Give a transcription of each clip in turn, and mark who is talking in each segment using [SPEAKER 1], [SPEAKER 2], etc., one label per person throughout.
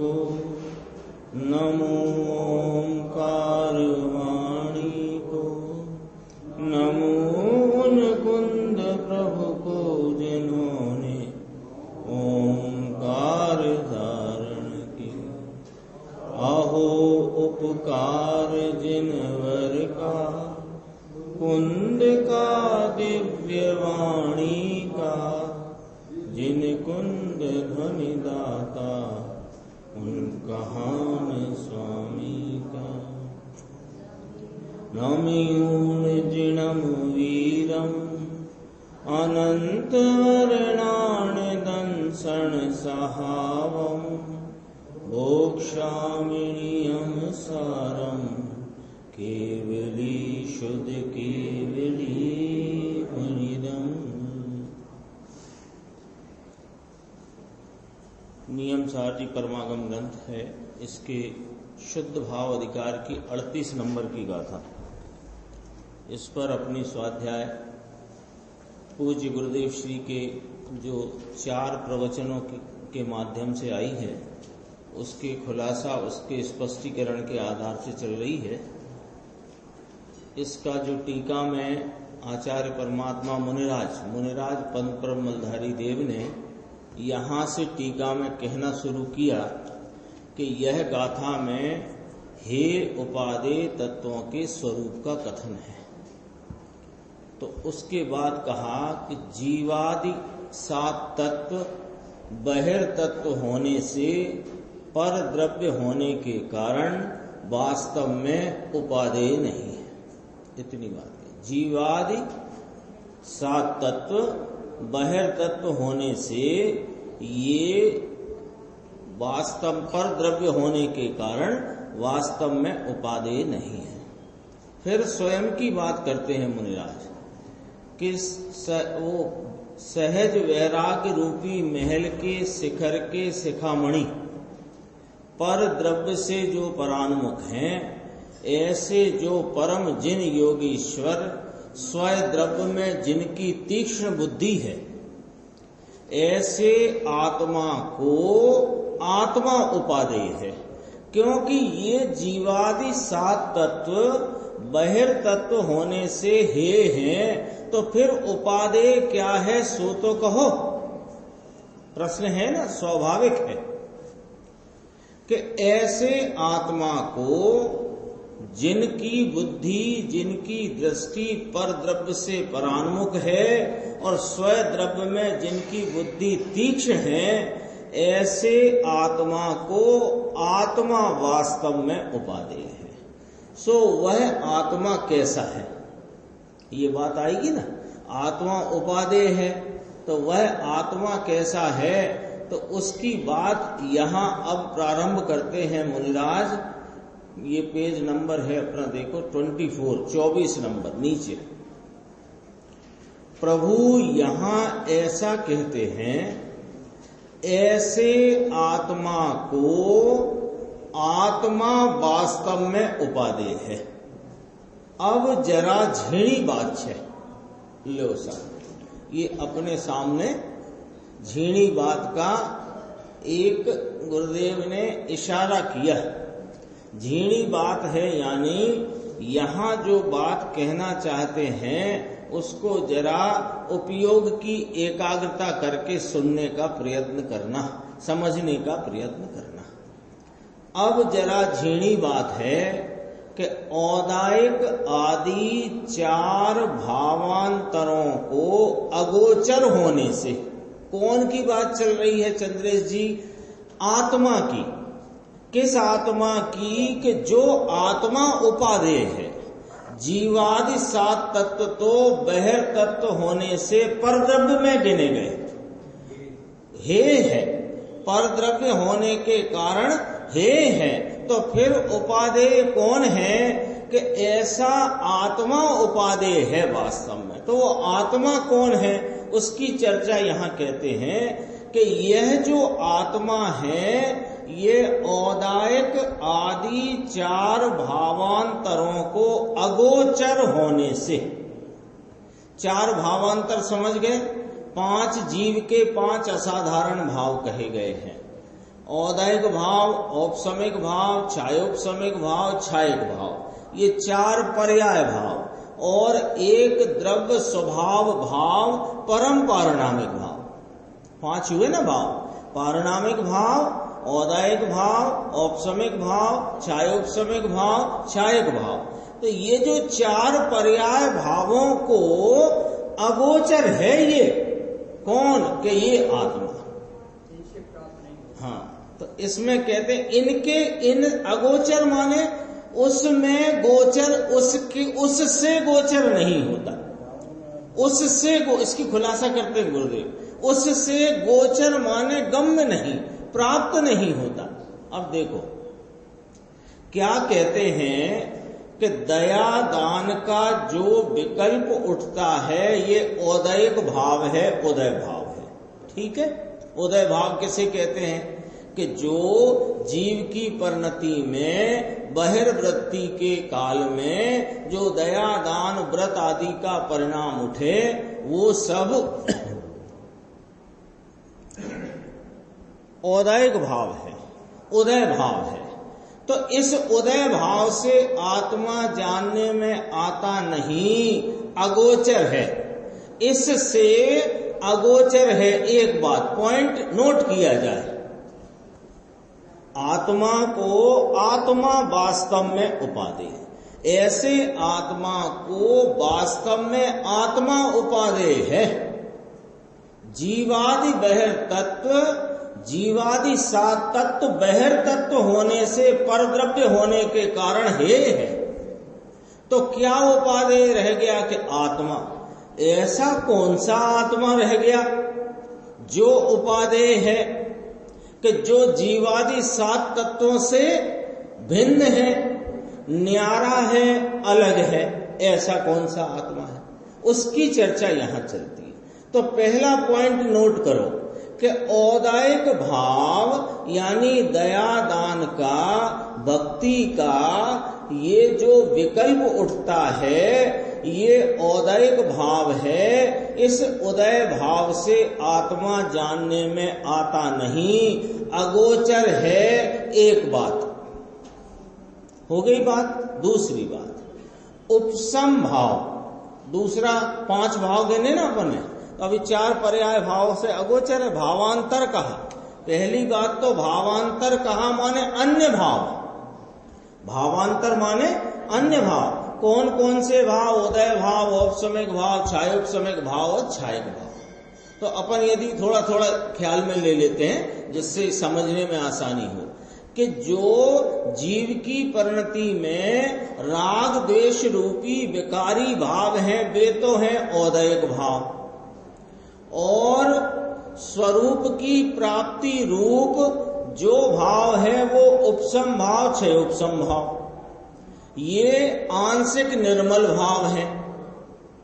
[SPEAKER 1] को, नमो ओंकार वाणी को, नमो कुंद प्रभु को जिन्होंने ओंकार धारण किया। अहो उपकार जिनवर का, कुंद का दिव्य वाणी का, जिन कुंद ध्वनि दाता उनका हान स्वामी का। नमियून जिणम वीरम अनंत वर्णान दंसन सहावम, मोक्षामिनियम सारम केवली शुद्ध केवली मुनिदम। नियम सारजी परमागम ग्रंथ है। इसके शुद्ध भाव अधिकार की 38 नंबर की गाथा। इस पर अपनी स्वाध्याय पूज्य गुरुदेव श्री के जो 4 प्रवचनों के माध्यम से आई है, उसके खुलासा, उसके स्पष्टीकरण के आधार से चल रही है। इसका जो टीका में आचार्य परमात्मा मुनिराज पंत परम मलधारी देव ने यहाँ से टीका में कहना शुरू किया कि यह गाथा में हे उपादेय तत्वों के स्वरूप का कथन है। तो उसके बाद कहा कि जीवादि 7 तत्व बहिर्तत्व होने से पर द्रव्य होने के कारण वास्तव में उपादेय नहीं है। इतनी बात है। जीवादि 7 तत्व बहिर्तत्व होने से ये वास्तव पर द्रव्य होने के कारण वास्तव में उपादेय नहीं है। फिर स्वयं की बात करते हैं मुनिराज कि वो सहज वैराग्य रूपी महल के शिखर के शिखामणि पर द्रव्य से जो परान्मुख हैं, ऐसे जो परम जिन योगीश्वर स्वय द्रव्य में जिनकी तीक्ष्ण बुद्धि है, ऐसे आत्मा को आत्मा उपादेय है। क्योंकि ये जीवादि 7 तत्व बहिर्तत्व होने से हे हैं, तो फिर उपादेय क्या है सो तो कहो। प्रश्न है ना, स्वाभाविक है कि ऐसे आत्मा को जिनकी बुद्धि, जिनकी दृष्टि पर द्रव्य से परान्मुख है और स्वय द्रव्य में जिनकी बुद्धि तीक्ष्ण है, ऐसे आत्मा को आत्मा वास्तव में उपादेय है। सो वह आत्मा कैसा है, ये बात आएगी ना। आत्मा उपादेय है तो वह आत्मा कैसा है, तो उसकी बात यहाँ अब प्रारंभ करते हैं मुनिराज। ये पेज नंबर है अपना, देखो 24 नंबर नीचे। प्रभु यहाँ ऐसा कहते हैं, ऐसे आत्मा को आत्मा वास्तव में उपादेय है। अब जरा झीणी बात है, लो साहब, ये अपने सामने झीणी बात का एक गुरुदेव ने इशारा किया। झीणी बात है, यानी यहाँ जो बात कहना चाहते हैं उसको जरा उपयोग की एकाग्रता करके सुनने का प्रयत्न करना, समझने का प्रयत्न करना। अब जरा झीणी बात है कि औदायिक आदि 4 भावांतरों को अगोचर होने से, कौन की बात चल रही है चंद्रेश जी? आत्मा की। किस आत्मा की? कि जो आत्मा उपादेय है। जीवादि 7 तत्व तो बहिर्तत्व होने से परद्रव्य में गिने गए, हे है, परद्रव्य होने के कारण हे है। तो फिर उपादेय कौन है? कि ऐसा आत्मा उपादेय है वास्तव में। तो वो आत्मा कौन है उसकी चर्चा यहाँ कहते हैं कि यह जो आत्मा है, ये औदायिक आदि 4 भावांतरों को अगोचर होने से, 4 भावांतर समझ गए? 5 जीव के 5 असाधारण भाव कहे गए हैं औदायिक भाव, औपसमिक भाव, छायोपसमिक भाव, छायक भाव, ये 4 पर्याय भाव और एक द्रव्य स्वभाव भाव, परम पारिणामिक भाव। 5 हुए ना भाव, पारिणामिक भाव, औदायिक भाव, औपसमिक भाव, छायोपसमिक भाव, छायक भाव। तो ये जो 4 पर्याय भावों को अगोचर है, ये कौन के ये आत्मा। हाँ, तो इसमें कहते हैं इनके इन अगोचर माने उसमें गोचर, उससे गोचर नहीं होता, उससे इसकी खुलासा करते हैं गुरुदेव, उससे गोचर माने गम्य नहीं, प्राप्त नहीं होता। अब देखो क्या कहते हैं कि दया दान का जो विकल्प उठता है ये औदयिक भाव है, उदय भाव है। ठीक है, उदय भाव किसे कहते हैं कि जो जीव की परिणति में बहिर्वृत्ति के काल में जो दया दान व्रत आदि का परिणाम उठे वो सब औदयिक भाव है, उदय भाव है। तो इस उदय भाव से आत्मा जानने में आता नहीं, अगोचर है, इससे अगोचर है। एक बात पॉइंट नोट किया जाए, आत्मा को आत्मा वास्तव में उपादेय है, ऐसे आत्मा को वास्तव में आत्मा उपादेय है। जीवादि बहिर तत्व, जीवादि 7 तत्व बहिर तत्व होने से परद्रव्य होने के कारण हे है। तो क्या उपादेय रह गया कि आत्मा, ऐसा कौन सा आत्मा रह गया जो उपादेय है कि जो जीवादि 7 तत्वों से भिन्न है, न्यारा है, अलग है, ऐसा कौन सा आत्मा है, उसकी चर्चा यहां चलती है। तो पहला पॉइंट नोट करो कि औदायिक भाव यानी दया दान का, भक्ति का ये जो विकल्प उठता है ये औदायिक भाव है। इस उदय भाव से आत्मा जानने में आता नहीं, अगोचर है। एक बात हो गई बात। दूसरी बात उपसम भाव, दूसरा 5 भाव गिने ना अपन ने, तो अभी 4 पर्याय भाव से अगोचर है। भावांतर कहा, पहली बात तो भावांतर कहा माने अन्य भाव, भावांतर माने अन्य भाव। कौन कौन से भाव? उदय भाव, औपसमिक भाव, छायोपसमिक भाव और छायक भाव। तो अपन यदि थोड़ा थोड़ा ख्याल में ले लेते हैं जिससे समझने में आसानी हो कि जो जीव की परिणति में राग द्वेष रूपी विकारी भाव हैं वे तो हैं औदयिक भाव, और स्वरूप की प्राप्ति रूप जो भाव है वो उपसम भाव, क्षयोपसम भाव। ये आंशिक निर्मल भाव है,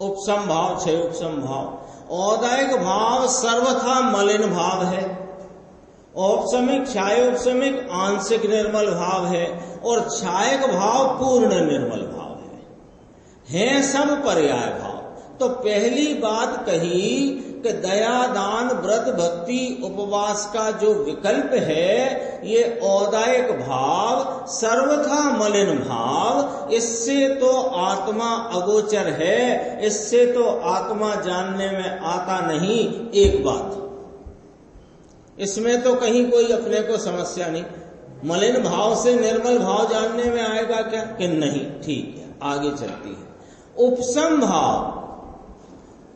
[SPEAKER 1] उपसम भाव, क्षयोपसम भाव। औदायिक भाव सर्वथा मलिन भाव है, औपसमिक छायोपसमिक आंशिक निर्मल भाव है, और छायक भाव पूर्ण निर्मल भाव है सब पर्याय भाव। तो पहली बात कही कि दया दान व्रत भक्ति उपवास का जो विकल्प है ये औदायिक भाव सर्वथा मलिन भाव, इससे तो आत्मा अगोचर है, इससे तो आत्मा जानने में आता नहीं। एक बात इसमें तो कहीं कोई अपने को समस्या नहीं, मलिन भाव से निर्मल भाव जानने में आएगा क्या कि नहीं। ठीक है, आगे चलती है। उपसम भाव,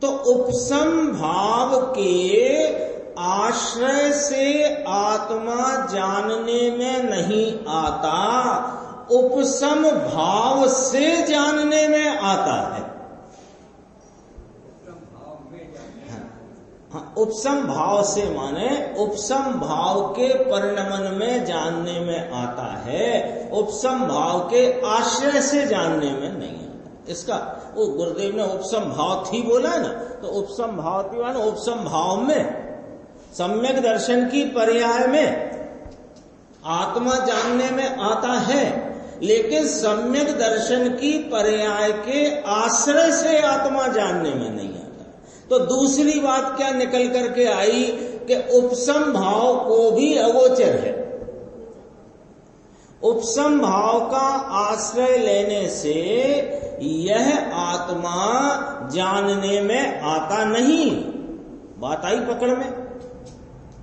[SPEAKER 1] तो उपसम भाव के आश्रय से आत्मा जानने में नहीं आता, उपसम भाव से जानने में आता है। हाँ, उपसम भाव से माने उपसम भाव के परिणमन में जानने में आता है, उपसम भाव के आश्रय से जानने में नहीं आता। इसका वो गुरुदेव ने उपसम भाव थी बोला है ना, तो उपसम भाव थी माने उपसम भाव में सम्यक दर्शन की पर्याय में आत्मा जानने में आता है, लेकिन सम्यक दर्शन की पर्याय के आश्रय से आत्मा जानने में नहीं आता। तो दूसरी बात क्या निकल करके आई कि उपसम भाव को भी अगोचर है, उपसम भाव का आश्रय लेने से यह आत्मा जानने में आता नहीं। बात आई पकड़ में?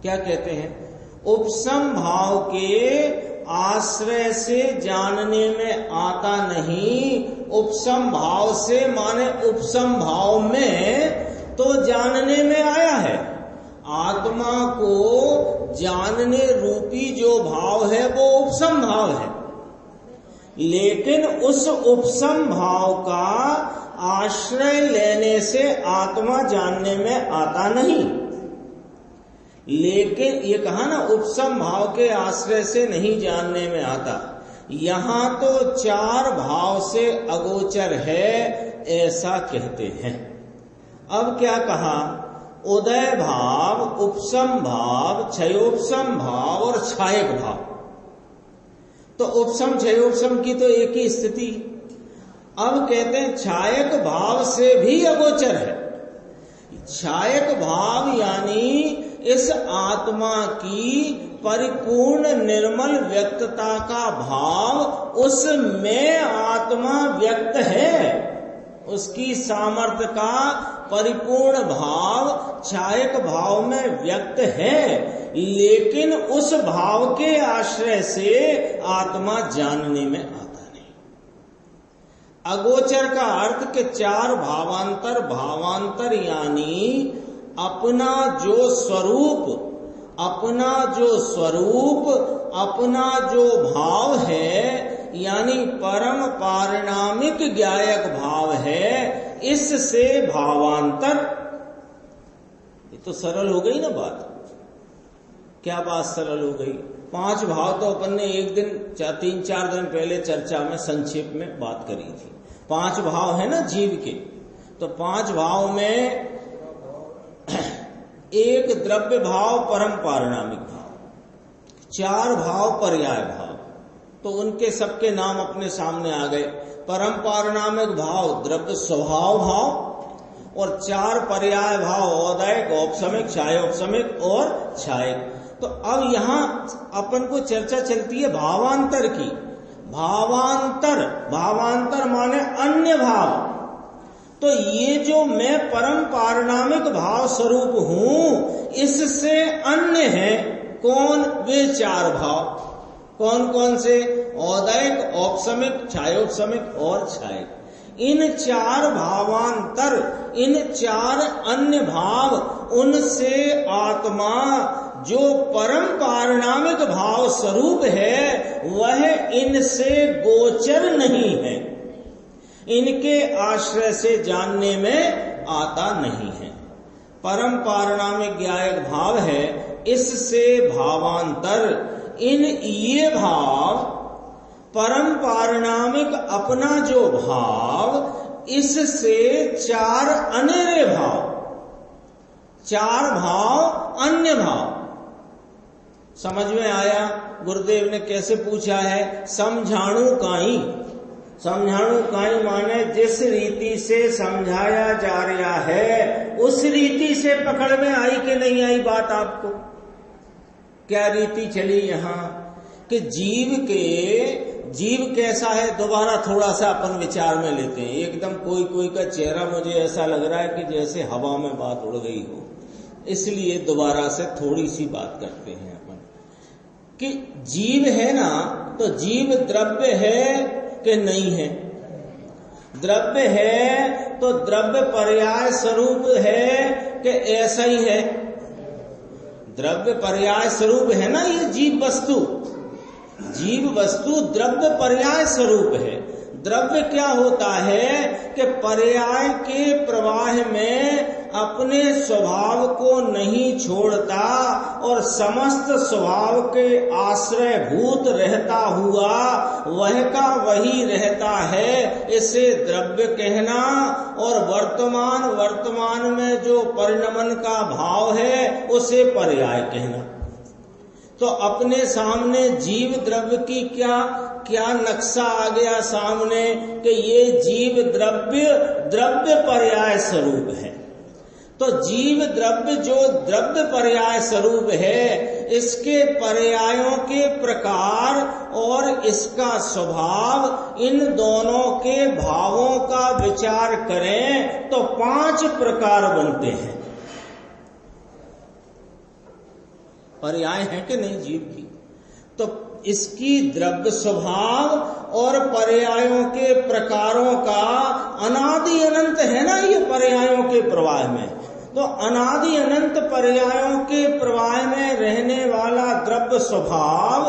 [SPEAKER 1] क्या कहते हैं? उपसम भाव के आश्रय से जानने में आता नहीं। उपसम भाव से माने उपसम भाव में तो जानने में आया है। आत्मा को जानने रूपी जो भाव है वो उपसम भाव है, लेकिन उस उपसम भाव का आश्रय लेने से आत्मा जानने में आता नहीं। लेकिन ये कहा ना, उपसम भाव के आश्रय से नहीं जानने में आता। यहां तो चार भाव से अगोचर है ऐसा कहते हैं। अब क्या कहा? उदय भाव, उपसम भाव, क्षयोपसम भाव और क्षायक भाव। तो उपसम क्षयोपसम की तो एक ही स्थिति। अब कहते हैं क्षायक भाव से भी अगोचर है। क्षायक भाव यानी इस आत्मा की परिपूर्ण निर्मल व्यक्तता का भाव, उसमें आत्मा व्यक्त है। उसकी सामर्थ्य का परिपूर्ण भाव क्षायक भाव में व्यक्त है, लेकिन उस भाव के आश्रय से आत्मा जानने में आता नहीं। अगोचर का अर्थ के चार भावांतर, भावांतर यानी अपना जो स्वरूप, अपना जो भाव है, यानी परम पारिणामिक ज्ञायक भाव है, इससे भावांतर। ये तो सरल हो गई ना बात। क्या बात सरल हो गई? पांच भाव तो अपन ने एक दिन 3-4 दिन पहले चर्चा में संक्षेप में बात करी थी। पांच भाव है ना जीव के। तो पांच भाव में एक द्रव्य भाव परम पारिणामिक भाव, चार भाव पर्याय भाव। तो उनके सबके नाम अपने सामने आ गए। परम पारिणामिक भाव द्रव्य स्वभाव भाव, और चार पर्याय भाव औदयिक, औपसमिक, क्षायोपसमिक और क्षायक। तो अब यहां अपन को चर्चा चलती है भावांतर की। भावांतर माने अन्य भाव। तो ये जो मैं परम पारिणामिक भाव स्वरूप हूं, इससे अन्य है कौन? वे चार भाव। कौन कौन से? औदयिक, औपसमिक, क्षायोपसमिक और क्षायक। इन चार भावांतर, इन चार अन्य भाव, उनसे आत्मा जो परम पारिणामिक भाव स्वरूप है वह इनसे गोचर नहीं है, इनके आश्रय से जानने में आता नहीं है। परम पारिणामिक ज्ञायक भाव है, इससे भावांतर। इन ये भाव परम पारिणामिक अपना जो भाव, इससे चार अनेरे भाव, चार भाव अन्य भाव। समझ में आया? गुरुदेव ने कैसे पूछा है? समझाणु काई। समझाणु काई माने जिस रीति से समझाया जा रहा है उस रीति से पकड़ में आई कि नहीं आई बात आपको? क्या रीति चली यहाँ कि जीव कैसा है? दोबारा थोड़ा सा अपन विचार में लेते हैं। एकदम कोई का चेहरा मुझे ऐसा लग रहा है कि जैसे हवा में बात उड़ गई हो, इसलिए दोबारा से थोड़ी सी बात करते हैं अपन कि जीव है ना, तो जीव द्रव्य है कि नहीं है? द्रव्य है तो द्रव्य पर्याय स्वरूप है कि ऐसा ही है? द्रव्य पर्याय स्वरूप है ना ये जीव वस्तु। जीव वस्तु द्रव्य पर्याय स्वरूप है। द्रव्य क्या होता है कि पर्याय के प्रवाह में अपने स्वभाव को नहीं छोड़ता और समस्त स्वभाव के आश्रयभूत रहता हुआ वह का वही रहता है, इसे द्रव्य कहना। और वर्तमान में जो परिणमन का भाव है उसे पर्याय कहना। तो अपने सामने जीव द्रव्य की क्या नक्शा आ गया सामने कि ये जीव द्रव्य पर्याय स्वरूप है। तो जीव द्रव्य जो द्रव्य पर्याय स्वरूप है, इसके पर्यायों के प्रकार और इसका स्वभाव, इन दोनों के भावों का विचार करें तो 5 प्रकार बनते हैं। पर्याय है कि नहीं जीव की? तो इसकी द्रव्य स्वभाव और पर्यायों के प्रकारों का अनादि अनंत है ना ये पर्यायों के प्रवाह में। तो अनादि अनंत पर्यायों के प्रवाह में रहने वाला द्रव्य स्वभाव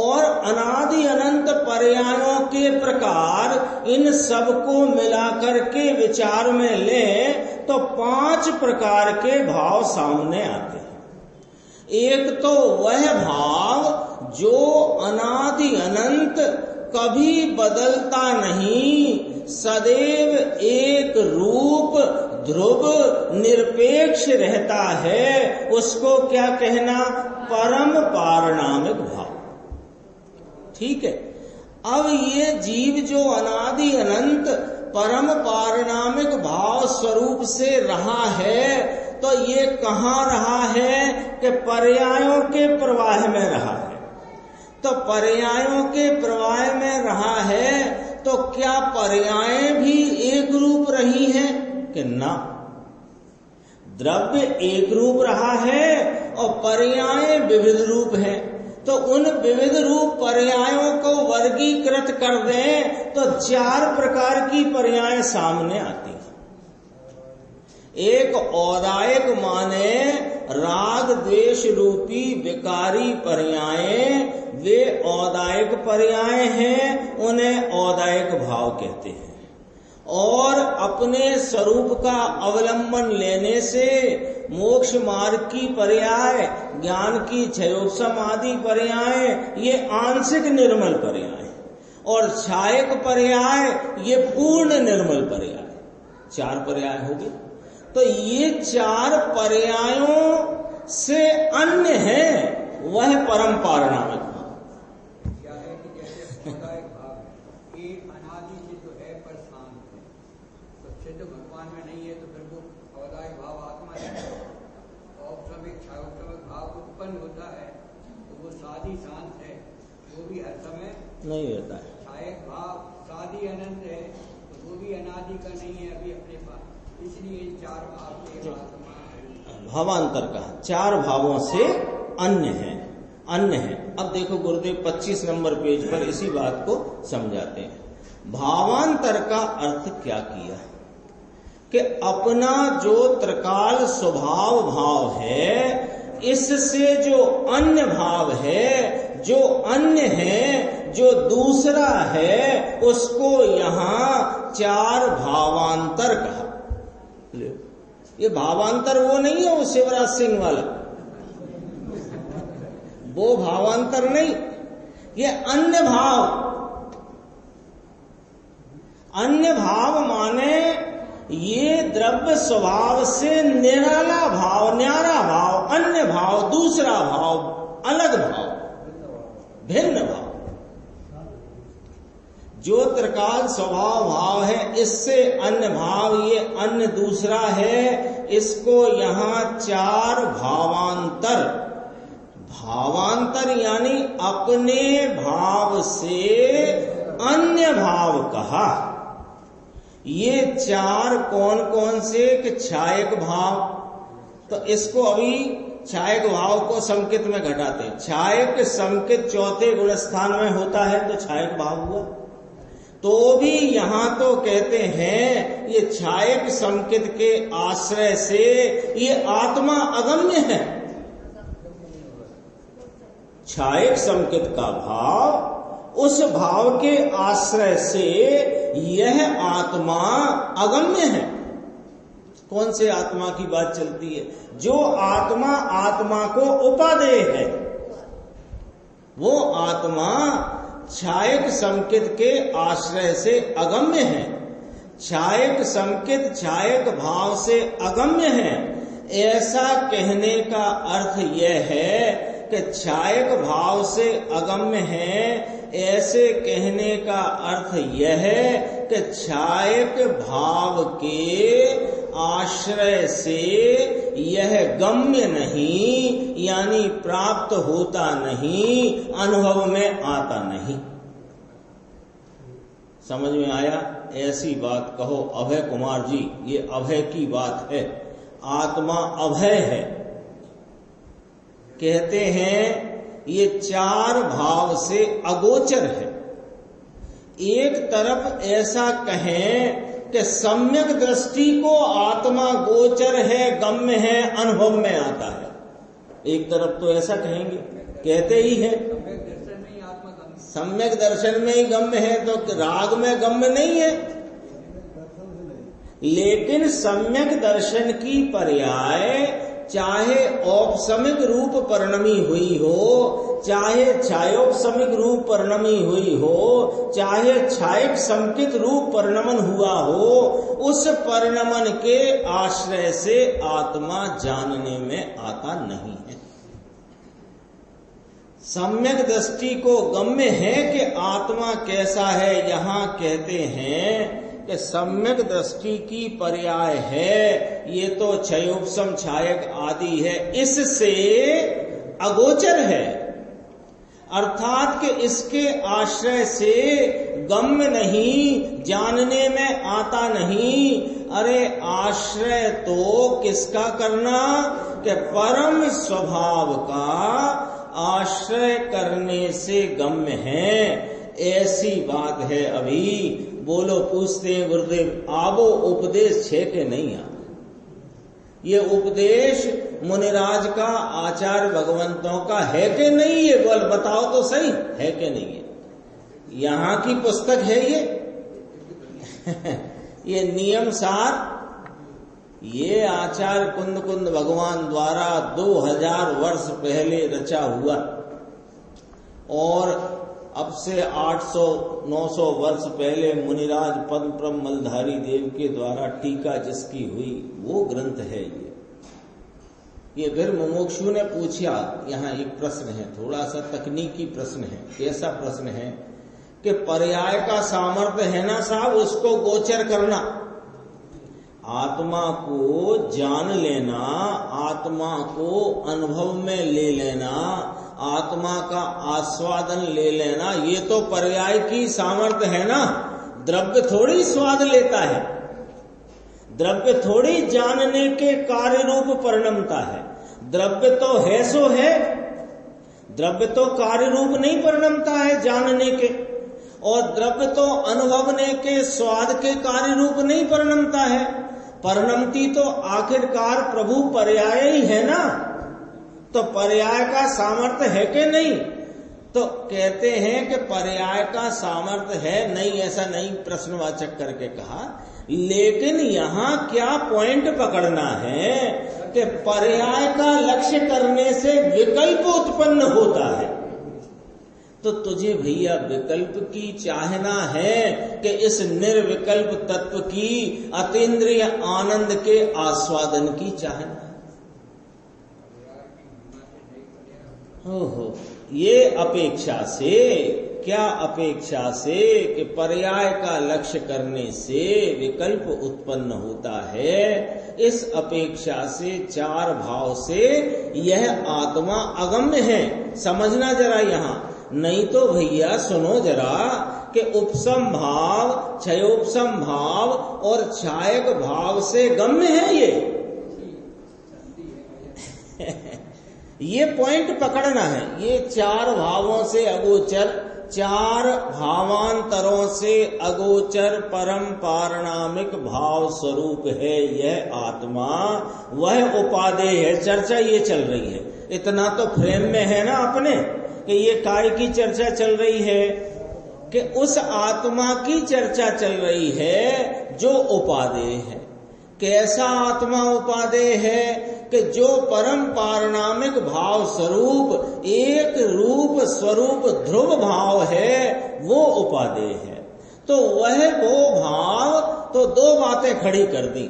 [SPEAKER 1] और अनादि अनंत पर्यायों के प्रकार, इन सबको मिलाकर के विचार में लें तो 5 प्रकार के भाव सामने आते हैं। एक तो वह भाव जो अनादि अनंत, कभी बदलता नहीं, सदैव एक रूप, ध्रुव, निरपेक्ष रहता है, उसको क्या कहना? परम पारणामिक भाव। ठीक है। अब ये जीव जो अनादि अनंत परम पारणामिक भाव स्वरूप से रहा है, तो ये कहाँ रहा है कि पर्यायों के प्रवाह में रहा है। तो पर्यायों के प्रवाह में रहा है तो क्या पर्यायें भी एक रूप रही हैं कि ना? द्रव्य एक रूप रहा है और पर्याय विविध रूप है। तो उन विविध रूप पर्यायों को वर्गीकृत कर दें तो 4 प्रकार की पर्याय सामने आती है। एक औदायक माने राग द्वेष रूपी विकारी पर्यायें, वे औदायक पर्याय हैं, उन्हें औदायक भाव कहते हैं। और अपने स्वरूप का अवलंबन लेने से मोक्ष मार्ग की पर्याय, ज्ञान की क्षयोपशम आदि पर्याय, ये आंशिक निर्मल पर्याय, और छायक पर्याय ये पूर्ण निर्मल पर्याय। 4 पर्याय हो गए। तो ये 4 पर्यायों से अन्य है वह परम पारणामिक भाव।
[SPEAKER 2] क्या है कि जैसे औदायक भाव है, ये अनादि से जो है पर शांत है, तो सिद्ध भगवान में नहीं है, तो फिर वो औदायक भाव आत्मा है। औपचारिक छायोपचारिक भाव उत्पन्न होता है तो वो सादी शांत है, वो भी हर समय
[SPEAKER 1] नहीं रहता है।
[SPEAKER 2] छायक भाव सादी अनंत है तो वो भी अनादि का नहीं है अभी अपने पास, इसलिए 4 भाव के
[SPEAKER 1] भावांतर का 4 भावों से अन्य है, अन्य है। अब देखो गुरुदेव 25 नंबर पेज पर इसी बात को समझाते हैं। भावांतर का अर्थ क्या किया कि अपना जो त्रिकाल स्वभाव भाव है, इससे जो अन्य भाव है, जो अन्य है, जो दूसरा है, उसको यहाँ 4 भावांतर कहा। ये भावांतर वो नहीं है वो शिवराज सिंह वाला, वो भावांतर नहीं, ये अन्य भाव। अन्य भाव माने ये द्रव्य स्वभाव से निराला भाव, न्यारा भाव, अन्य भाव, दूसरा भाव, अलग भाव, भिन्न भाव। जो त्रिकाल स्वभाव भाव है, इससे अन्य भाव, ये अन्य दूसरा है, इसको यहाँ 4 भावांतर, भावांतर यानी अपने भाव से अन्य भाव कहा। ये 4 कौन कौन से कि छायक भाव, तो इसको अभी छायक भाव को संकित में घटाते हैं। छायक संकित चौथे गुण स्थान में होता है तो छायक भाव हुआ। तो भी यहां तो कहते हैं ये छायक संकित के आश्रय से ये आत्मा अगम्य है। छायक संकित का भाव, उस भाव के आश्रय से यह आत्मा अगम्य है। कौन से आत्मा की बात चलती है? जो आत्मा आत्मा को उपादेय है, वो आत्मा छायक संकित के आश्रय से अगम्य है। छायक संकित छायक भाव से अगम्य है। ऐसा कहने का अर्थ यह है कि छायक भाव से अगम्य है, ऐसे कहने का अर्थ यह है कि छायक भाव के आश्रय से यह गम्य नहीं, यानी प्राप्त होता नहीं, अनुभव में आता नहीं। समझ में आया? ऐसी बात कहो अभय कुमार जी, ये अभय की बात है। आत्मा अभय है। कहते हैं ये चार भाव से अगोचर है। एक तरफ ऐसा कहें कि सम्यक दृष्टि को आत्मा गोचर है, गम्य है, अनुभव में आता है। एक तरफ तो ऐसा कहेंगे, कहते ही है सम्यक दर्शन में ही गम्य है, तो राग में गम्य नहीं है। लेकिन सम्यक दर्शन की पर्याय चाहे औपसमिक रूप परिणमी हुई हो, चाहे छायोपसमिक रूप परिणमी हुई हो, चाहे छायक संकित रूप परिणमन हुआ हो, उस परिणमन के आश्रय से आत्मा जानने में आता नहीं है। सम्यक दृष्टि को गम्य है कि आत्मा कैसा है, यहाँ कहते हैं कि सम्यक दृष्टि की पर्याय है, ये तो क्षयोपशम छायक आदि है, इससे अगोचर है, अर्थात कि इसके आश्रय से गम्य नहीं, जानने में आता नहीं। अरे आश्रय तो किसका करना कि परम स्वभाव का आश्रय करने से गम्य है, ऐसी बात है। अभी बोलो, पूछते हैं गुरुदेव आवो उपदेश छे के नहीं आ? ये उपदेश मुनिराज का, आचार्य भगवंतों का है कि नहीं? ये बोल बताओ तो सही, है कि नहीं है? यहाँ की पुस्तक है ये ये नियम सार, ये आचार्य कुंद कुंद भगवान द्वारा 2000 वर्ष पहले रचा हुआ, और अब से 800-900 वर्ष पहले मुनिराज पद्म मलधारी देव के द्वारा टीका जिसकी हुई, वो ग्रंथ है ये। फिर मुमुक्षु ने पूछा, यहाँ एक प्रश्न है, थोड़ा सा तकनीकी प्रश्न है। कैसा प्रश्न है कि पर्याय का सामर्थ्य है ना साहब, उसको गोचर करना, आत्मा को जान लेना, आत्मा को अनुभव में ले लेना, आत्मा का आस्वादन ले लेना, ये तो पर्याय की सामर्थ्य है ना। द्रव्य थोड़ी स्वाद लेता है, द्रव्य थोड़ी जानने के कार्य रूप परिणमता है। द्रव्य तो है सो है, द्रव्य तो कार्य रूप नहीं परिणमता है जानने के, और द्रव्य तो अनुभवने के स्वाद के कार्य रूप नहीं परिणमता है। परिणमती तो आखिरकार प्रभु पर्याय ही है ना, तो पर्याय का सामर्थ्य है कि नहीं? तो कहते हैं कि पर्याय का सामर्थ्य है, नहीं ऐसा नहीं प्रश्नवाचक करके कहा। लेकिन यहाँ क्या पॉइंट पकड़ना है कि पर्याय का लक्ष्य करने से विकल्प उत्पन्न होता है। तो तुझे भैया विकल्प की चाहना है कि इस निर्विकल्प तत्व की अतीन्द्रिय आनंद के आस्वादन की चाहना है। ओहो, ये अपेक्षा से, क्या अपेक्षा से कि पर्याय का लक्ष्य करने से विकल्प उत्पन्न होता है, इस अपेक्षा से चार भाव से यह आत्मा अगम्य है। समझना जरा यहाँ, नहीं तो भैया सुनो जरा कि उपसम भाव, क्षयोपसम भाव और छायक भाव से गम्य है ये पॉइंट पकड़ना है। ये चार भावों से अगोचर, चार भावांतरों से अगोचर परम पारणामिक भाव स्वरूप है यह आत्मा, वह उपादेय है। चर्चा ये चल रही है, इतना तो फ्रेम में है ना अपने कि ये काय की चर्चा चल रही है, कि उस आत्मा की चर्चा चल रही है जो उपादेय है। कैसा आत्मा उपादेय है कि जो परम पारणामिक भाव स्वरूप, एक रूप स्वरूप ध्रुव भाव है, वो उपादेय है। तो वह वो भाव, तो दो बातें खड़ी कर दी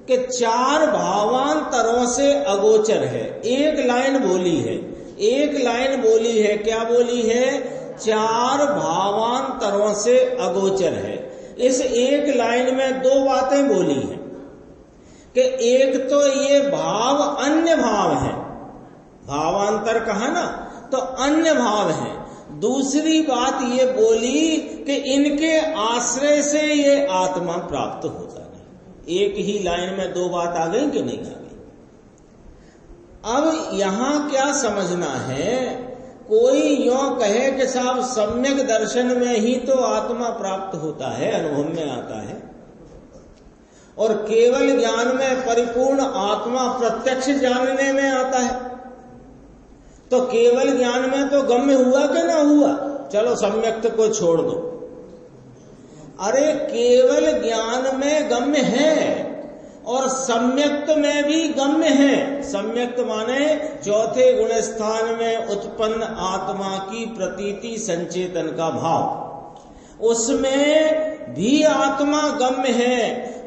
[SPEAKER 1] कि चार भावांतरों से अगोचर है। एक लाइन बोली है, एक लाइन बोली है, क्या बोली है चार भावांतरों से अगोचर है। इस एक लाइन में दो बातें बोली हैं कि एक तो ये भाव अन्य भाव है, भावांतर कहा ना, तो अन्य भाव है। दूसरी बात ये बोली कि इनके आश्रय से ये आत्मा प्राप्त होता नहीं। एक ही लाइन में दो बात आ गई कि नहीं आ गई? अब यहां क्या समझना है, कोई यों कहे कि साहब सम्यक दर्शन में ही तो आत्मा प्राप्त होता है, अनुभव में आता है, और केवल ज्ञान में परिपूर्ण आत्मा प्रत्यक्ष जानने में आता है। तो केवल ज्ञान में तो गम्य हुआ कि ना हुआ? चलो सम्यक्त को छोड़ दो। अरे केवल ज्ञान में गम्य है और सम्यक्त में भी गम्य है। सम्यक्त माने चौथे गुण स्थान में उत्पन्न आत्मा की प्रतीति संचेतन का भाव, उसमें भी आत्मा गम्य है।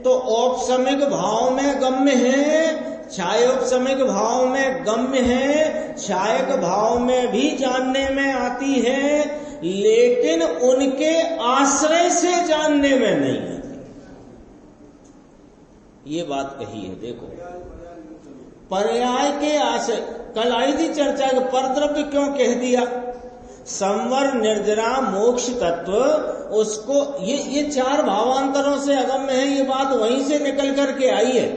[SPEAKER 1] तो औपसमिक भाव में गम्य है, छायोपसमिक भाव में गम्य है, छायक भाव में भी जानने में आती है, लेकिन उनके आश्रय से जानने में नहीं आती। ये बात कही है। देखो पर्याय के आश्रय, कल आई थी चर्चा के परद्रव्य क्यों कह दिया? संवर निर्जरा मोक्ष तत्व, उसको ये चार भावांतरों से अगम्य है, ये बात वहीं से निकल करके आई है।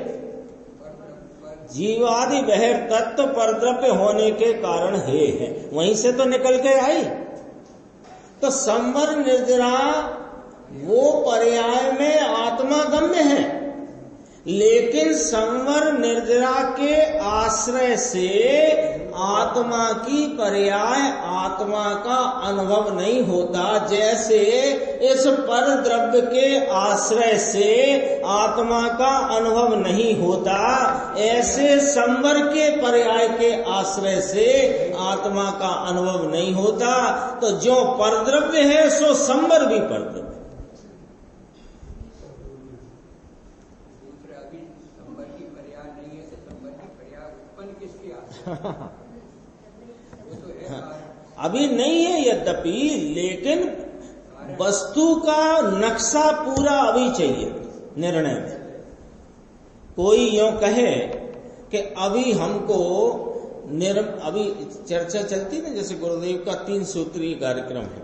[SPEAKER 1] जीवादि बहिर तत्व परद्रव्य होने के कारण है, वहीं से तो निकल के आई। तो संवर निर्जरा वो पर्याय में आत्मा गम्य है, लेकिन संवर निर्जरा के आश्रय से आत्मा की पर्याय आत्मा का अनुभव नहीं होता। जैसे इस पर द्रव्य के आश्रय से आत्मा का अनुभव नहीं होता, ऐसे संवर के पर्याय के आश्रय से आत्मा का अनुभव नहीं होता। तो जो परद्रव्य है सो संवर भी परद्रव्य। अभी नहीं है यद्यपि, लेकिन वस्तु का नक्शा पूरा अभी चाहिए निर्णय में। कोई यूं कहे कि अभी हमको अभी चर्चा चलती ना, जैसे गुरुदेव का 3 सूत्रीय कार्यक्रम है,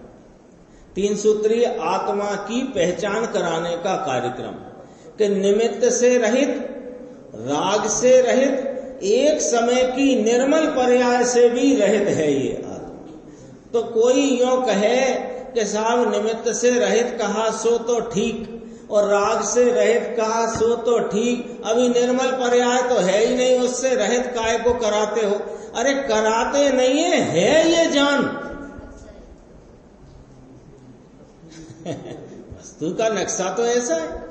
[SPEAKER 1] 3 सूत्रीय आत्मा की पहचान कराने का कार्यक्रम, कि निमित्त से रहित, राग से रहित, एक समय की निर्मल पर्याय से भी रहित है ये आत्मा। तो कोई यूं कहे कि साहब निमित्त से रहित कहा सो तो ठीक, और राग से रहित कहा सो तो ठीक, अभी निर्मल पर्याय तो है ही नहीं, उससे रहित काय को कराते हो? अरे कराते नहीं है ये जान। वस्तु का नक्शा तो ऐसा है।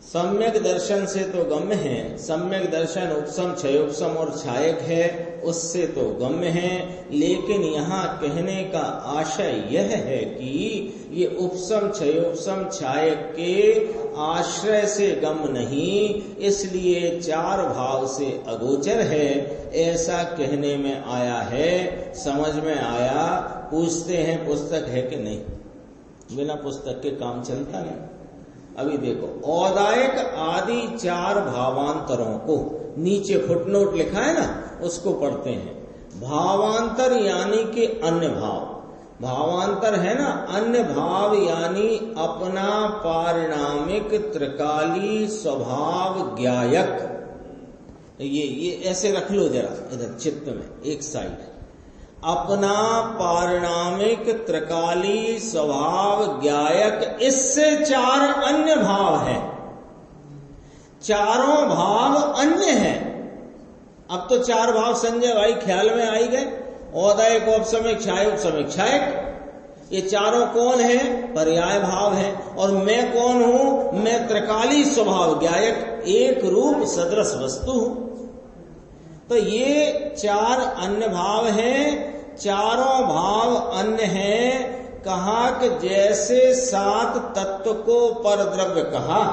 [SPEAKER 1] सम्यक दर्शन से तो गम्य है, सम्यक दर्शन उपसम क्षयोपसम और छायक है, उससे तो गम्य है। लेकिन यहाँ कहने का आशय यह है कि ये उपसम क्षयोपसम छायक के आश्रय से गम्य नहीं, इसलिए चार भाव से अगोचर है, ऐसा कहने में आया है, समझ में आया। पूछते हैं पुस्तक है कि नहीं? बिना पुस्तक के काम चलता नहीं। अभी देखो, औदायक आदि चार भावांतरों को नीचे फुटनोट लिखा है ना, उसको पढ़ते हैं। भावांतर यानी कि अन्य भाव, भावांतर है ना, अन्य भाव यानी अपना पारिणामिक त्रिकाली स्वभाव ज्ञायक। ये ऐसे रख लो जरा इधर चित्त में, एक साइड, अपना पारिणामिक त्रिकाली स्वभाव ज्ञायक, इससे चार अन्य भाव हैं। चारों भाव अन्य हैं। अब तो चार भाव संजय भाई ख्याल में आई गए, औदायक औपसमिक छायोपसमिक छायक। ये चारों कौन है? पर्याय भाव है। और मैं कौन हूं? मैं त्रिकाली स्वभाव ज्ञायक, एक रूप सदृश वस्तु हूं। तो ये चार अन्य भाव हैं, चारों भाव अन्य हैं। कहा कि जैसे 7 तत्व को परद्रव्य कहा,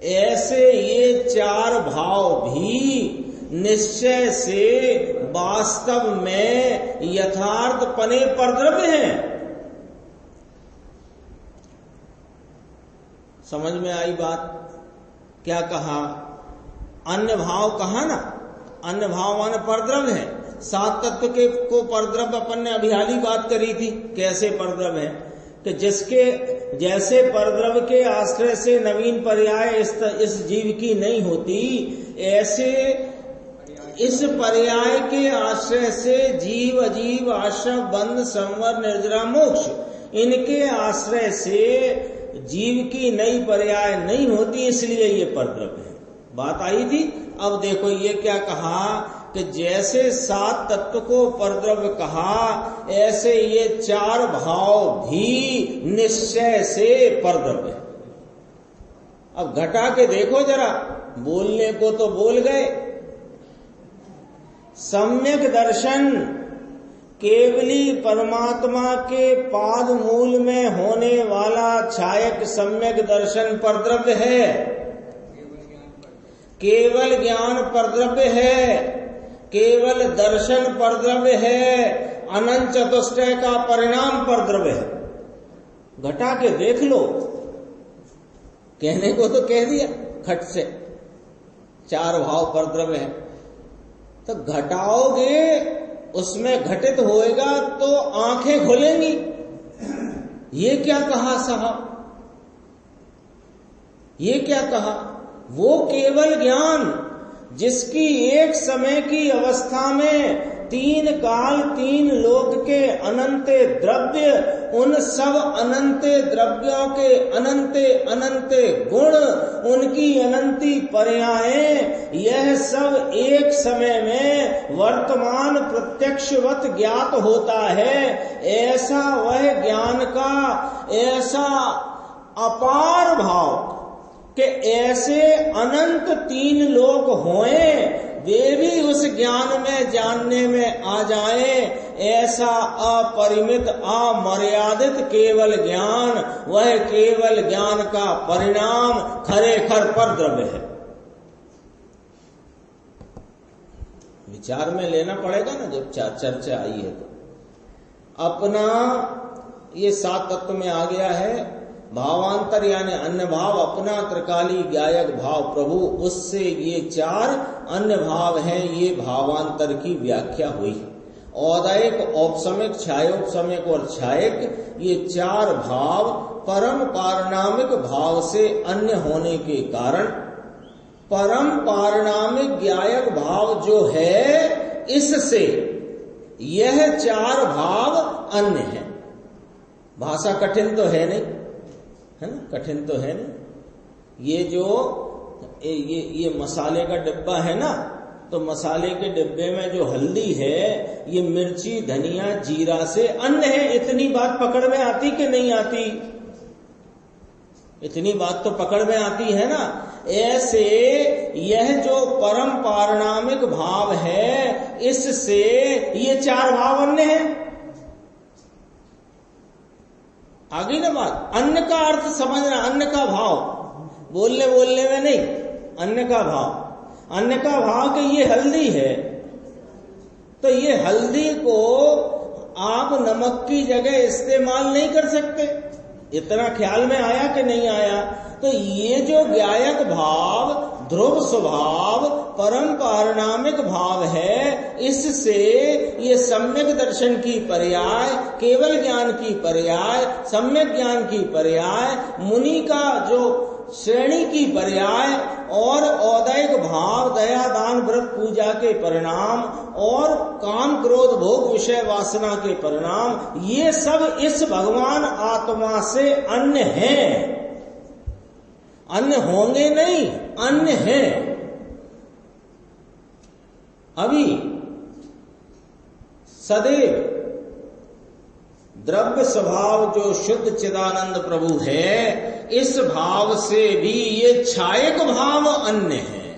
[SPEAKER 1] ऐसे ये चार भाव भी निश्चय से वास्तव में यथार्थ पने परद्रव्य हैं। समझ में आई बात? क्या कहा? अन्य भाव कहा ना, अन्य भाव माने परद्रव्य है। सात तत्व के को परद्रव्य अपन ने अभी हाल ही बात करी थी, कैसे परद्रव्य है कि जिसके जैसे परद्रव्य के आश्रय से नवीन पर्याय इस जीव की नहीं होती, ऐसे इस पर्याय के आश्रय से जीव अजीव आश्रम बंध संवर निर्जरा मोक्ष, इनके आश्रय से जीव की नई पर्याय नहीं होती, इसलिए ये परद्रव्य है। बात आई थी। अब देखो ये क्या कहा कि जैसे सात तत्व को परद्रव्य कहा, ऐसे ये चार भाव भी निश्चय से परद्रव्य है। अब घटा के देखो जरा, बोलने को तो बोल गए। सम्यक दर्शन केवली परमात्मा के पाद मूल में होने वाला छायक सम्यक दर्शन परद्रव्य है, केवल ज्ञान परद्रव्य है, केवल दर्शन परद्रव्य है, अनंत चतुष्टय का परिणाम परद्रव्य है। घटा के देख लो। कहने को तो कह दिया खट से, चार भाव परद्रव्य है, तो घटाओगे उसमें घटित होएगा तो आंखें खुलेंगी। ये क्या कहा साहब? ये क्या कहा? वो केवल ज्ञान जिसकी एक समय की अवस्था में तीन काल तीन लोक के अनंत द्रव्य, उन सब अनंत द्रव्यों के अनंत गुण, उनकी अनंती पर्यायें, यह सब एक समय में वर्तमान प्रत्यक्षवत ज्ञात होता है। ऐसा वह ज्ञान का ऐसा अपार भाव कि ऐसे अनंत तीन लोक होएं, वे भी उस ज्ञान में जानने में आ जाएं। ऐसा अपरिमित अमर्यादित केवल ज्ञान, वह केवल ज्ञान का परिणाम खरेखर परद्रव्य है। विचार में लेना पड़ेगा ना जब चर्चा आई है तो। अपना ये सात तत्व में आ गया है भावांतर यानी अन्य भाव, अपना त्रिकाली गायक भाव प्रभु, उससे ये चार अन्य भाव हैं। ये भावांतर की व्याख्या हुई। औदायिक, औपसमिक, छायोपसमिक और छायक, ये चार भाव परम पारिणामिक भाव से अन्य होने के कारण परम पारिणामिक गायक भाव जो है, इससे यह चार भाव अन्य है। भाषा कठिन तो है नहीं, है ना? कठिन तो है नहीं। ये जो ये मसाले का डिब्बा है ना, तो मसाले के डिब्बे में जो हल्दी है, ये मिर्ची धनिया जीरा से अन्य है। इतनी बात पकड़ में आती कि नहीं आती? इतनी बात तो पकड़ में आती है ना। ऐसे यह जो परम पारिणामिक भाव है, इससे ये चार भाव अन्य है। आगे ना बात। अन्य का अर्थ समझना, अन्य का भाव बोलने में नहीं, अन्य का भाव। अन्य का भाव कि ये हल्दी है, तो ये हल्दी को आप नमक की जगह इस्तेमाल नहीं कर सकते। इतना ख्याल में आया कि नहीं आया? तो ये जो गायक भाव, ध्रुव स्वभाव, परम पारिणामिक भाव है, इससे ये सम्यक दर्शन की पर्याय, केवल ज्ञान की पर्याय, सम्यक ज्ञान की पर्याय, मुनि का जो श्रेणी की पर्याय और औदैहिक भाव, दया दान व्रत पूजा के परिणाम और काम क्रोध भोग विषय वासना के परिणाम, ये सब इस भगवान आत्मा से अन्य हैं। अन्य होंगे नहीं, अन्य हैं। अभी सदैव द्रव्य स्वभाव जो शुद्ध चिदानंद प्रभु है, इस भाव से भी ये छायक भाव अन्य है।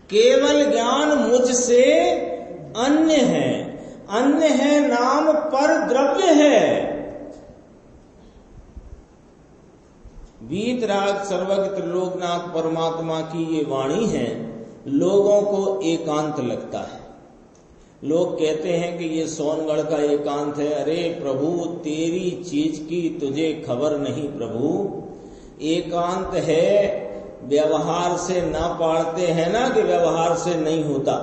[SPEAKER 1] केवल ज्ञान मुझसे अन्य है। अन्य है नाम पर द्रव्य है। वीतराग सर्वज्ञ त्रिलोकनाथ परमात्मा की ये वाणी है, लोगों को एकांत लगता है। लोग कहते हैं कि ये सोनगढ़ का एकांत है। अरे प्रभु, तेरी चीज की तुझे खबर नहीं प्रभु। एकांत है, व्यवहार से ना पाड़ते हैं ना कि व्यवहार से नहीं होता,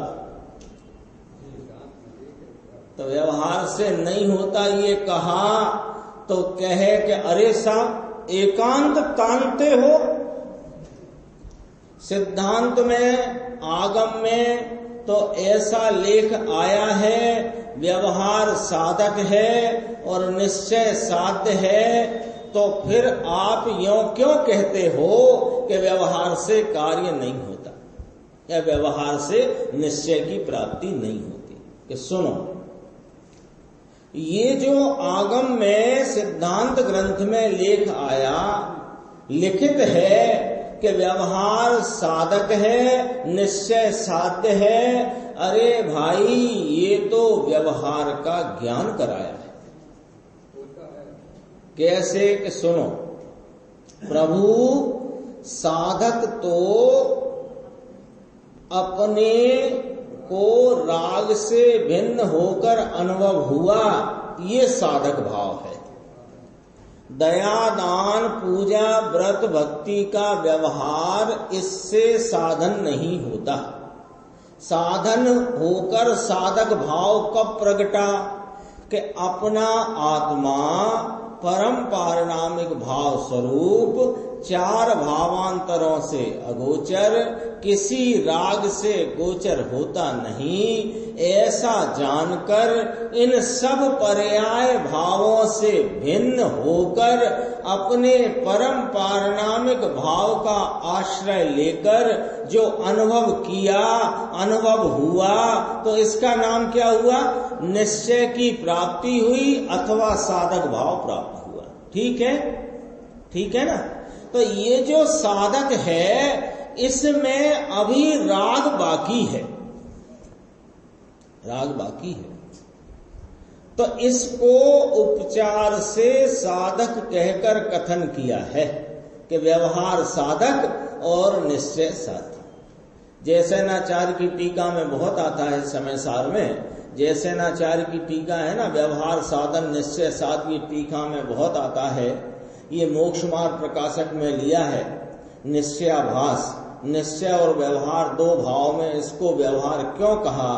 [SPEAKER 1] तो व्यवहार से नहीं होता ये कहा तो कहे कि अरे साहब एकांत तानते हो। सिद्धांत में, आगम में तो ऐसा लेख आया है, व्यवहार साधक है और निश्चय साध्य है, तो फिर आप यूं क्यों कहते हो कि व्यवहार से कार्य नहीं होता या व्यवहार से निश्चय की प्राप्ति नहीं होती? कि सुनो, ये जो आगम में सिद्धांत ग्रंथ में लेख आया, लिखित है कि व्यवहार साधक है, निश्चय साध्य है। अरे भाई, ये तो व्यवहार का ज्ञान कराया है। कैसे? कि सुनो, प्रभु साधक तो अपने को राग से भिन्न होकर अनुभव हुआ, ये साधक भाव है। दया, दान, पूजा, व्रत, भक्ति का व्यवहार इससे साधन नहीं होता। साधन होकर साधक भाव कब प्रगटा? कि अपना आत्मा परम पारिणामिक भाव स्वरूप चार भावांतरों से अगोचर, किसी राग से गोचर होता नहीं, ऐसा जानकर इन सब पर्याय भावों से भिन्न होकर अपने परम पारिणामिक भाव का आश्रय लेकर जो अनुभव किया, अनुभव हुआ, तो इसका नाम क्या हुआ? निश्चय की प्राप्ति हुई अथवा साधक भाव प्राप्त हुआ। ठीक है? ठीक है ना? तो ये जो साधक है, इसमें अभी राग बाकी है, राग बाकी है। तो इसको उपचार से साधक कहकर कथन किया है कि व्यवहार साधक और निश्चय साधक। जैसे नाचार्य की टीका में बहुत आता है समय सार में, जैसे नाचार्य की टीका है ना, व्यवहार साधन निश्चय साधक, की टीका में बहुत आता है। ये मोक्ष मार्ग प्रकाशक में लिया है। निश्चयाभास, निश्चय और व्यवहार दो भाव में इसको व्यवहार क्यों कहा?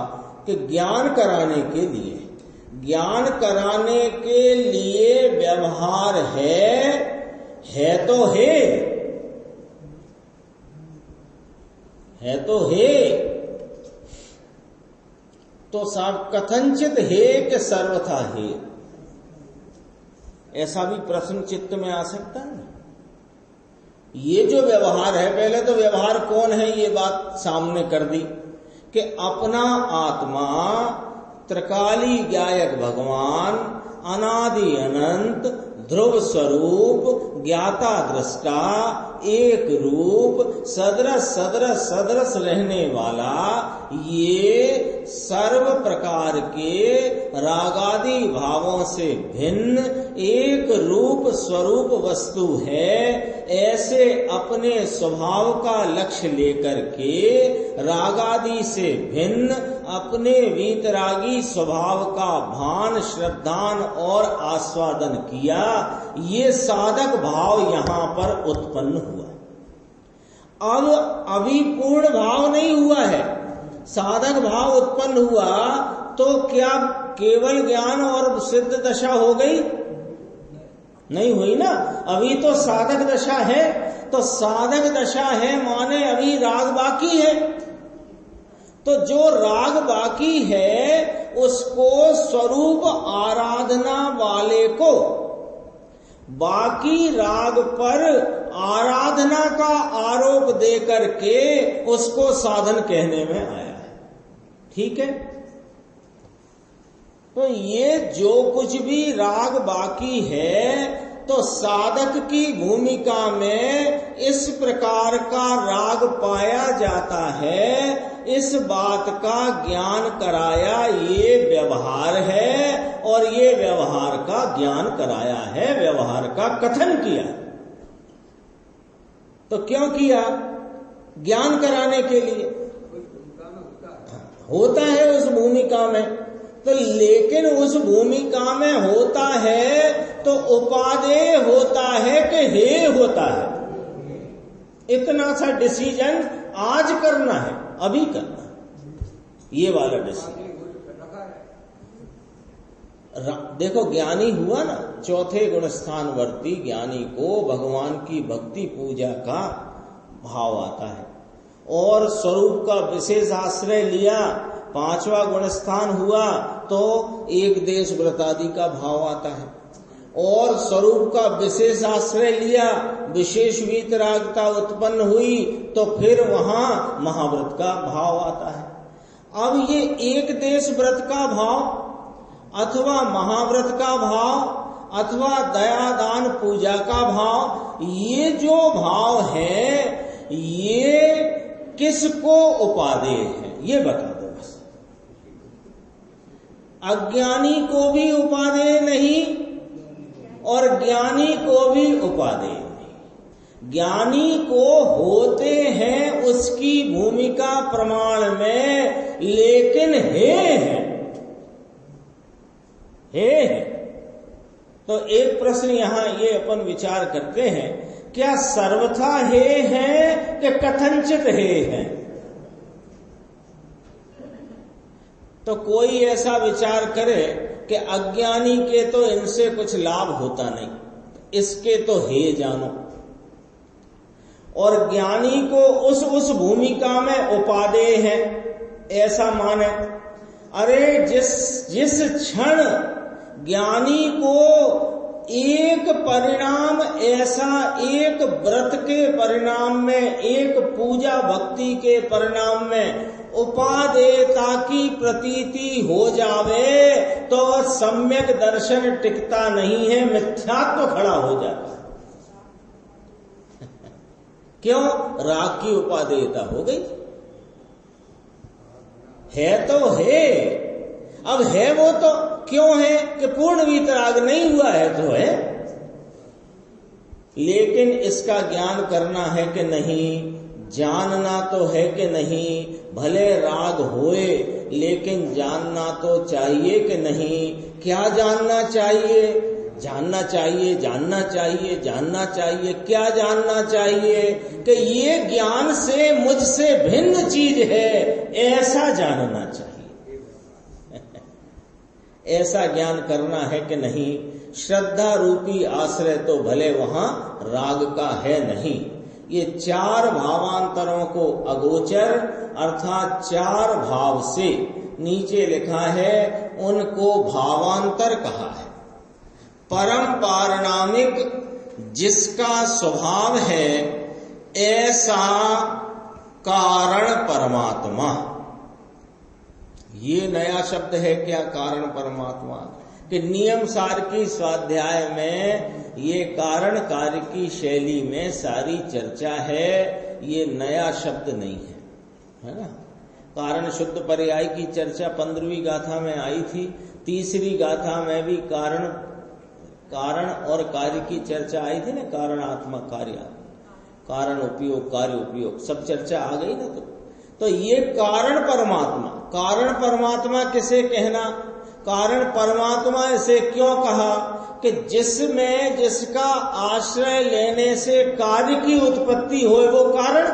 [SPEAKER 1] कि ज्ञान कराने के लिए, ज्ञान कराने के लिए व्यवहार है तो है तो है, तो साहब कथनचित है कि सर्वथा है, ऐसा भी प्रश्न चित्त में आ सकता है। ये जो व्यवहार है, पहले तो व्यवहार कौन है ये बात सामने कर दी कि अपना आत्मा त्रिकाली गायक भगवान, अनादि अनंत, ध्रुव स्वरूप, ज्ञाता दृष्टा, एक रूप, सदरस सदरस सदरस रहने वाला, ये सर्व प्रकार के रागादि भावों से भिन्न एक रूप स्वरूप वस्तु है। ऐसे अपने स्वभाव का लक्ष्य लेकर के रागादि से भिन्न अपने वीतरागी स्वभाव का भान, श्रद्धान और आस्वादन किया। ये साधक भाव यहां पर उत्पन्न हुआ। अब अभी पूर्ण भाव नहीं हुआ है, साधक भाव उत्पन्न हुआ तो क्या केवल ज्ञान और सिद्ध दशा हो गई? नहीं हुई ना, अभी तो साधक दशा है। तो साधक दशा है माने अभी राग बाकी है। तो जो राग बाकी है उसको स्वरूप आराधना वाले को बाकी राग पर आराधना का आरोप देकर के उसको साधन कहने में आया है। ठीक है? तो ये जो कुछ भी राग बाकी है, तो साधक की भूमिका में इस प्रकार का राग पाया जाता है, इस बात का ज्ञान कराया ये व्यवहार है और ये व्यवहार का ज्ञान कराया है, व्यवहार का कथन किया। तो क्यों किया? ज्ञान कराने के लिए होता है उस भूमिका में। तो लेकिन उस भूमिका में होता है तो उपादेय होता है कि हे होता है। इतना सा डिसीजन आज करना है, अभी करना है, ये वाला डिसीजन। देखो ज्ञानी हुआ ना, चौथे गुण स्थान वर्ती ज्ञानी को भगवान की भक्ति पूजा का भाव आता है, और स्वरूप का विशेष आश्रय लिया, पांचवा गुण स्थान हुआ तो एक देश व्रत आदि का भाव आता है, और स्वरूप का विशेष आश्रय लिया, विशेष वीतरागता उत्पन्न हुई तो फिर वहां महाव्रत का भाव आता है। अब ये एक देश व्रत का भाव अथवा महाव्रत का भाव अथवा दया दान पूजा का भाव, ये जो भाव है ये किसको उपादेय है ये बता दो बस। अज्ञानी को भी उपादेय नहीं और ज्ञानी को भी उपादेय नहीं। ज्ञानी को होते हैं उसकी भूमिका प्रमाण में, लेकिन हे तो एक प्रश्न यहां ये अपन विचार करते हैं, क्या सर्वथा हे हैं कि कथनचित हे हैं? तो कोई ऐसा विचार करे कि अज्ञानी के तो इनसे कुछ लाभ होता नहीं, इसके तो हे जानो, और ज्ञानी को उस भूमिका में उपादेय है ऐसा माने। अरे जिस क्षण ज्ञानी को एक परिणाम ऐसा, एक व्रत के परिणाम में, एक पूजा भक्ति के परिणाम में उपादेयता की प्रतीति हो जावे तो सम्यक दर्शन टिकता नहीं है, मिथ्यात्व खड़ा हो जाता है। क्यों? राग की उपादेयता हो गई है तो है। अब है वो तो क्यों है कि पूर्ण वीतराग नहीं हुआ है तो है, लेकिन इसका ज्ञान करना है कि नहीं, जानना तो है कि नहीं। भले राग होए लेकिन जानना तो चाहिए कि नहीं। क्या जानना चाहिए? जानना चाहिए, जानना चाहिए, जानना चाहिए। क्या जानना चाहिए? कि ये ज्ञान से मुझसे भिन्न चीज है, ऐसा जानना चाहिए। ऐसा ज्ञान करना है कि नहीं। श्रद्धा रूपी आश्रय तो भले वहां राग का है नहीं। ये चार भावांतरों को अगोचर अर्थात चार भाव से नीचे लिखा है, उनको भावांतर कहा है। परम पारिणामिक जिसका स्वभाव है ऐसा कारण परमात्मा। ये नया शब्द है क्या? कारण परमात्मा कि नियम सार की स्वाध्याय में ये कारण कार्य की शैली में सारी चर्चा है, ये नया शब्द नहीं है ना। कारण शुद्ध पर्याय की चर्चा 15वीं गाथा में आई थी, 3री गाथा में भी कारण और कार्य की चर्चा आई थी ना। कारणात्मक कार्य, कारण उपयोग, कार्य उपयोग, सब चर्चा आ गई ना। तो ये कारण परमात्मा, कारण परमात्मा किसे कहना? कारण परमात्मा इसे क्यों कहा? कि जिसमें जिसका आश्रय लेने से कार्य की उत्पत्ति हो वो कारण।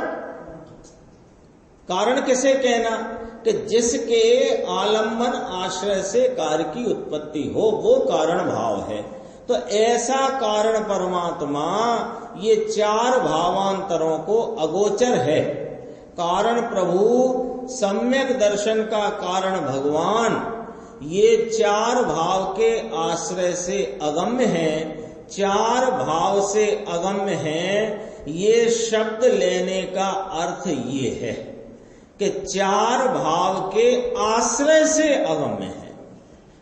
[SPEAKER 1] कारण किसे कहना? कि जिसके आलम्बन आश्रय से कार्य की उत्पत्ति हो वो कारण भाव है। तो ऐसा कारण परमात्मा ये चार भावांतरों को अगोचर है। कारण प्रभु, सम्यक दर्शन का कारण भगवान, ये चार भाव के आश्रय से अगम्य हैं, चार भाव से अगम्य हैं। ये शब्द लेने का अर्थ ये है कि चार भाव के आश्रय से अगम्य है।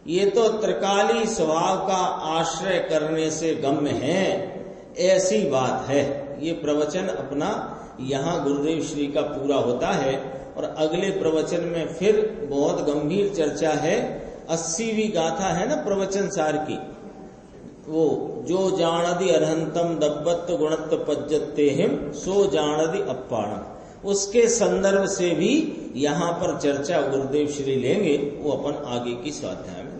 [SPEAKER 1] ये तो त्रिकाली स्वभाव का आश्रय करने से गम्य है, ऐसी बात है। ये प्रवचन अपना यहाँ गुरुदेव श्री का पूरा होता है, और अगले प्रवचन में फिर बहुत गंभीर चर्चा है। 80वीं गाथा है ना प्रवचन सार की, वो जो जानदि अर्हंतम दब्बत गुणत्व पज्जते हिम सो जानदि अप्पाणम, उसके संदर्भ से भी यहाँ पर चर्चा गुरुदेव श्री लेंगे, वो अपन आगे की स्वाध्याय में